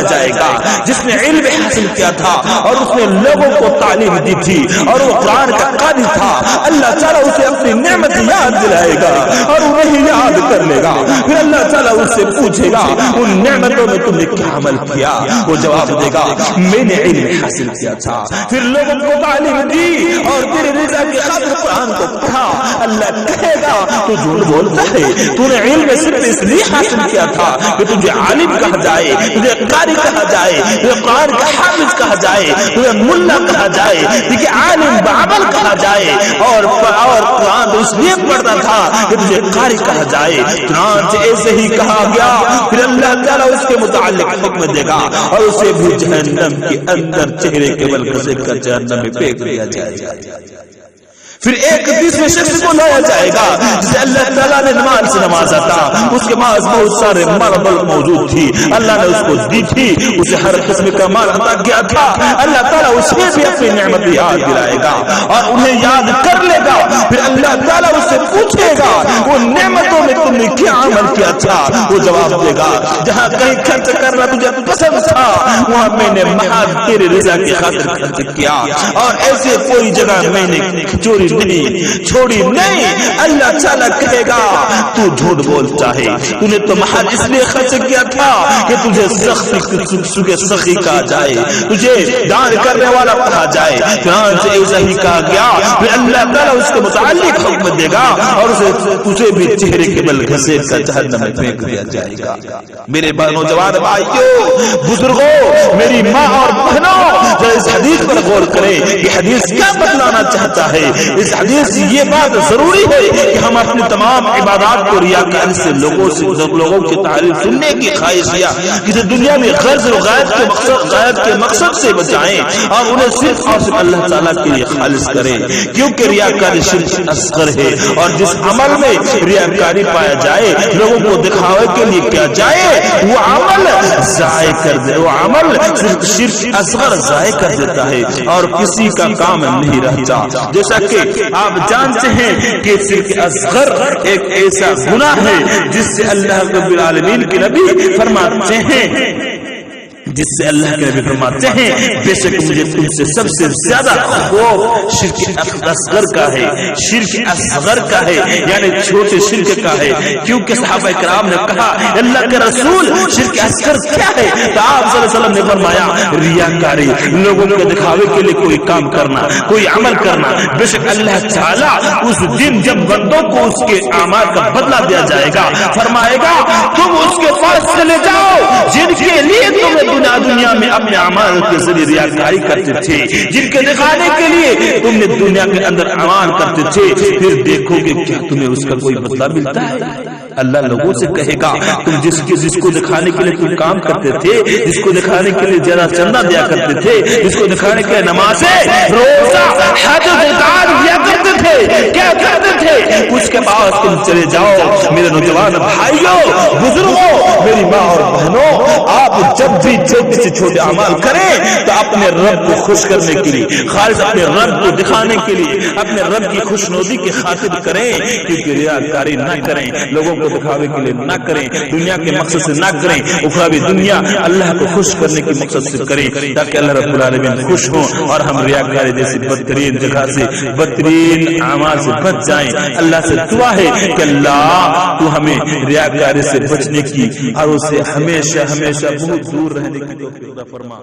جائے گا جس نے علم حاصل کیا تھا اور اس نے لوگوں کو تعلیم دی تھی اور وہ قرآن کا قاری تھا، اللہ تعالیٰ اسے اپنی نعمت یاد دلائے گا اور وہی یاد کر لے گا. پھر اللہ تعالیٰ اس سے پوچھے گا ان نعمتوں میں تم نے کیا عمل کیا؟ وہ جواب دے گا میں نے علم حاصل کیا تھا، پھر لوگوں کو تعلیم دی اور تیرے رضا کی خاطر قرآن کو پڑھا. اللہ کہے گا تو جھوٹ بولتا ہے، تو نے علم صرف اس لیے حاصل کیا تھا کہ تجھے عالم کہا جائے، تجھے قاری کہا جائے، تجھے قرآن کا حافظ کہا جائے، تجھے ملا کہا جائے، تجھے عالم بعمل کہا جائے، اور قرآن تو اس لیے پڑھتا تھا کہ تجھے قاری کہا جائے. چنانچہ ایسے ہی کہا گیا. پھر اللہ تعالیٰ اس کے متعلق حکم دے گا اور اسے بھی جہنم کے اندر چہرے کے بل گھسیٹ کر جہنم میں پھینک دیا جائے گا. پھر ایک تیسرے شخص کو لایا جائے گا جسے اللہ تعالیٰ نے نماز سے نوازا تھا، اس کے پاس بہت سارے مال موجود تھی، اللہ نے اس کو دی تھی، اسے ہر قسم کا مال عطا کیا تھا. اللہ تعالیٰ اسے بھی اپنی نعمت یاد دلائے گا اور انہیں یاد کر لے گا. پھر اللہ تعالیٰ اس سے پوچھے گا وہ نعمتوں میں تم نے کیا عمل کیا تھا؟ وہ جواب دے گا جہاں کہیں خرچ کرنا تجھے پسند تھا وہاں میں نے محض تیرے رضا کی خاطر خرچ کیا، اور ایسے کوئی جگہ میں نے چوری نہیں چھوڑی نہیں. اللہ تعالیٰ کہے گا تو جھوٹ بولتا ہے، تو نے تو محض اس لیے خرچ کیا تھا کہ تجھے سخی کہا جائے، تجھے دان کرنے والا کہا جائے. چنانچہ ایسا ہی کہا گیا. پھر اللہ تعالیٰ اس کے متعلق حکم دے گا اور اسے بھی چہرے کے بل گھسیٹ کر جہنم میں پھینک دیا جائے گا. میرے نوجوان بھائیوں، بزرگوں، میری ماں اور بہنوں، ذرا اس حدیث پر غور کریں. یہ حدیث کیا بتلانا چاہتا ہے؟ اس حدیث سے یہ بات ضروری ہے کہ ہم اپنی تمام عبادات کو ریاکاری سے لوگوں کی تعریف سننے کی خواہش یا کسی دنیا میں غرض و غایت کے مقصد سے بچائیں اور انہیں صرف اور صرف اللہ تعالیٰ کے لیے خالص کریں. کیونکہ ریاکاری شرک اصغر ہے اور جس عمل میں ریاکاری پایا جائے، لوگوں کو دکھاوے کے لیے کیا جائے، وہ عمل ضائع کر دے، وہ عمل شرک اصغر ضائع کر دیتا ہے اور کسی کا کام نہیں رہتا. جیسا کہ آپ جانتے ہیں کہ شرک اصغر ایک ایسا گناہ ہے جس سے اللہ رب العالمین کے نبی فرماتے ہیں بے شک مجھے تم سے سب سے زیادہ خوف شرک اصغر کا ہے، شرک اصغر کا ہے، یعنی چھوٹے شرک کا ہے. کیونکہ صحابہ کرام نے کہا اللہ کے رسول شرک اصغر کیا ہے؟ تو آپ صلی اللہ علیہ وسلم نے فرمایا ریاکاری، لوگوں کے دکھاوے کے لیے کوئی کام کرنا، کوئی عمل کرنا. بے شک اللہ تعالیٰ اس دن جب بندوں کو اس کے اعمال کا بدلہ دیا جائے گا فرمائے گا تم اس کے پاس چلے جاؤ جن کے لیے تمہیں دنیا میں اپنے اعمال کے ذریعے ریاکاری کرتے تھے، جن کے دکھانے کے لیے تم نے دنیا کے اندر اعمال کرتے تھے، پھر دیکھو گے کیا تمہیں اس کا کوئی بدلہ ملتا ہے. اللہ لوگوں سے کہے گا تم جس کو دکھانے کے لیے تم کام کرتے تھے، جس کو دکھانے کے لیے زیادہ چندہ دیا کرتے تھے، جس کو دکھانے کے لیے نمازیں روزہ حج زکات دیا کرتے تھے، کیا کرتے تھے، اس کے پاس تم چلے جاؤ. میرے نوجوان بھائیوں، بزرگوں، میری ماں اور بہنوں، آپ جب بھی چھوٹے سے چھوٹے اعمال کریں تو اپنے رب کو خوش کرنے کے لیے، خالص اپنے رب کو دکھانے کے لیے، اپنے رب کی خوشنودی کی خاطر کریں. کیونکہ ریاکاری نہ کریں، لوگوں کو دکھاوے کے لیے نہ کریں، دنیا کے مقصد سے نہ کریں، اخروی دنیا اللہ کو خوش کرنے کے مقصد سے کریں تاکہ اللہ رب العالمین خوش ہوں اور ہم ریاکاری جیسی بدترین جگہ سے، بدترین اعمال سے بچ جائیں. اللہ سے دعا ہے کہ اللہ تو ہمیں ریاکاری سے بچنے کی اور اسے ہمیشہ ہمیشہ بہت دور رہنے کی توفیق عطا فرما.